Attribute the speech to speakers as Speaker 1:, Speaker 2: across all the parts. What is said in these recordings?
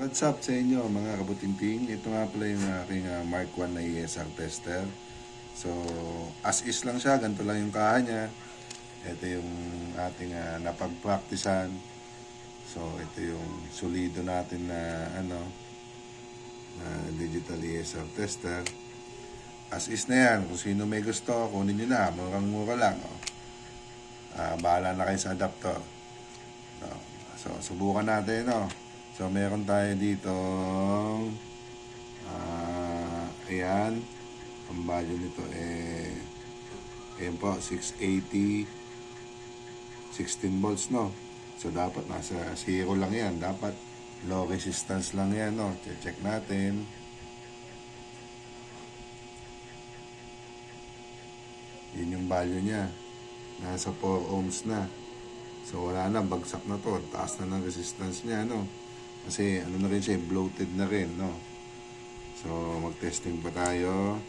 Speaker 1: What's up sa inyo mga kabutingting? Ito nga pala yung aking Mark 1 na ESR tester. So, as is lang siya, ganito lang yung kaha niya. Ito yung ating napag-practicean. So, ito yung solido natin na na digital ESR tester. As is na yan, kung sino may gusto, kunin nyo na, murang-mura lang. Oh. Bahala na kayo sa adapter. So, subukan natin, no? So, meron tayo dito, ayan, ang value nito ayan po, 680, 16 volts, no? So, dapat nasa 0 lang yan. Dapat low resistance lang yan, no? Check natin. Yun yung value niya. Nasa 4 ohms na. So, wala na, bagsak na to. Taas na ng resistance niya, no? Kasi ano na rin siya, bloated na rin, no? So, mag-testing pa tayo.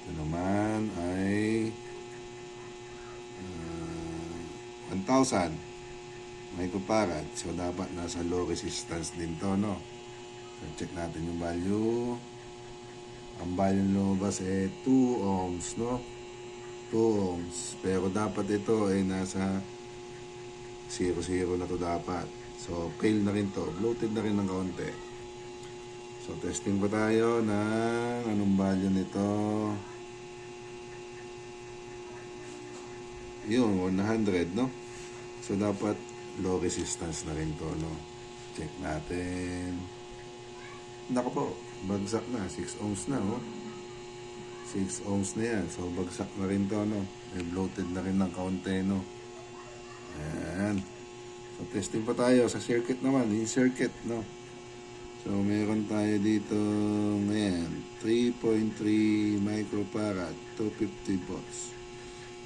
Speaker 1: Ito naman ay 1,000 microfarad. So, dapat nasa low resistance din to, no? So, check natin yung value. Ang value lumabas 2 ohms, no? 2 ohms. Pero dapat ito ay nasa 0 na to dapat. So, fail na rin to. Bloated na rin ng kaunti. So, testing pa tayo ng anong value nito. Yun, 100, no? So, dapat low resistance na rin to, no? Check natin. Nako po, bagsak na. 6 ohms na, oh. 6 ohms na yan. So, bagsak na rin to, no? May bloated na rin ng kaunti, no? Ayan. So, testing pa tayo sa circuit naman. Yung circuit, no? So, meron tayo dito, ngayon, 3.3 microfarad, 250 volts.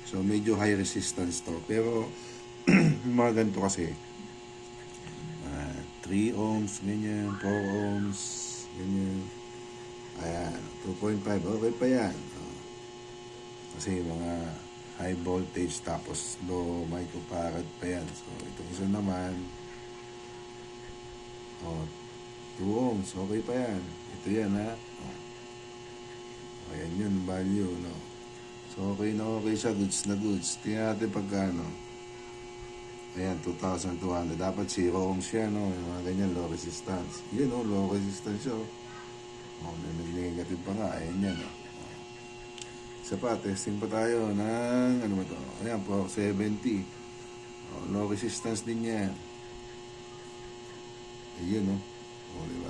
Speaker 1: So, medyo high resistance to. Pero, mga ganito kasi, 3 ohms, ganyan, 4 ohms, ganyan. Ayan, 2.5, okay pa yan. Kasi mga high voltage tapos low microfarad pa yan. So, itong isa naman, 2 ohms, okay pa yan. Ito yan, ha? Ayan yun, value, no? So, okay na okay siya, goods na goods. Tingnan natin pagkano. Ayan, 2,200. Dapat 0 ohms yan, no? Yung mga ganyan, low resistance. Yun, no? Low resistance siya, nag-negative pa nga. Ayan yan, no? Isa pa, testing pa tayo ng, ano ba ito? Ayan, 470. Low resistance din yan. Ayun, no? Diba?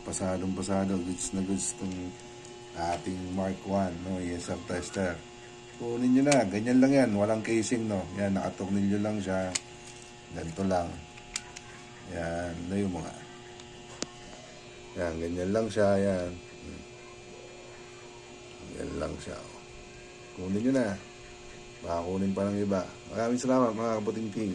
Speaker 1: Pasadong-pasado, goods na goods itong ating Mark 1, no? ESR tester. Kunin nyo na, ganyan lang yan. Walang casing, no? Yan, nakatornilyo lang siya. Ganito lang. Yan, na yung mga. Yan, ganyan lang siya, yan. Yan lang siya. Kunin nyo na. Baka kunin pa ng iba. Maraming salamat mga kabuting ting.